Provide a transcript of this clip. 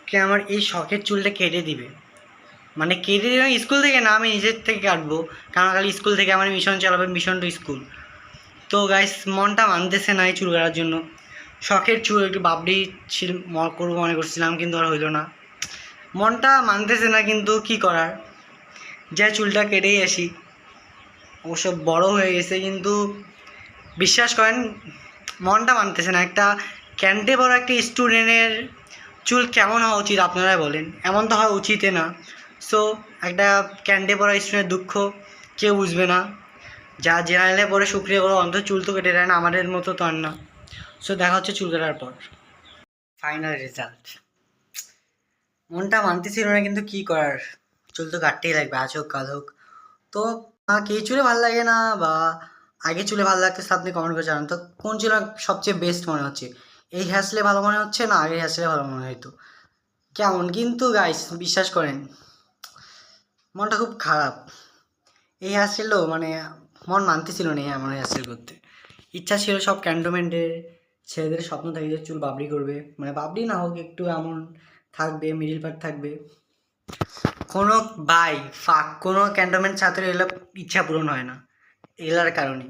আজকে আমার এই শখের চুলটা কেটে দিবে, মানে কেটে দিবে স্কুল থেকে না, আমি নিজের থেকে কাটবো, কারণ কাল স্কুল থেকে আমার মিশন চালাবে, মিশন টু স্কুল। তো গাইস মনটা মানতেছে না এই চুল কাটার জন্য। শখের চুল একটু বাবরি ছিল করবো মনে করছিলাম, কিন্তু আর হইলো না, মনটা মানতেছে না, কিন্তু কি করার, যা চুলটা কেটেই আসি। অবশ্য বড় হয়ে গেছে, কিন্তু বিশ্বাস করেন মনটা মানতেছে না। একটা ক্যান্টে বড় একটা স্টুডেন্টের চুল কেমন হওয়া উচিত আপনারাই বলেন, এমন তো হওয়া উচিতই না। সো একটা ক্যান্টে পড়া স্টুডেন্টের দুঃখ কেউ বুঝবে না, যা জেনারেলে পরে শুক্রিয়া করো অন্তত চুল তো কেটে দেয় না, আমাদের মতো তো আর না। সো দেখা হচ্ছে চুল কাটার পর ফাইনাল রেজাল্ট। মনটা মানতেছিল না, কিন্তু কি করার, চুল তো কাটতেই লাগবে, আজ হোক কাল হোক। তো কে চুলে ভালো লাগে না, বা আগে চুলে ভালো লাগতেছে, আপনি কমেন্ট করে জানান তো কোন চুল সবচেয়ে বেস্ট মনে হচ্ছে, এই হেয়ারস্টাইলে ভালো মনে হচ্ছে না আগের হেয়ারস্টাইলে ভালো মনে হতো কেমন। কিন্তু গাইস বিশ্বাস করেন মনটা খুব খারাপ, এই হেয়ারস্টাইলও মানে মন মানতেছিল না এমন হেয়ারস্টাইল করতে। ইচ্ছা ছিল সব ক্যান্টনমেন্টের ছেলেদের স্বপ্ন থাকে যে চুল বাবরি করবে, মানে বাবরি না হোক একটু এমন থাকবে, মিডিল পার্ট থাকবে। কোনো কোনো ক্যান্টনমেন্ট ছাত্রের এগুলো ইচ্ছা পূরণ হয় না, এগুলার কারণে।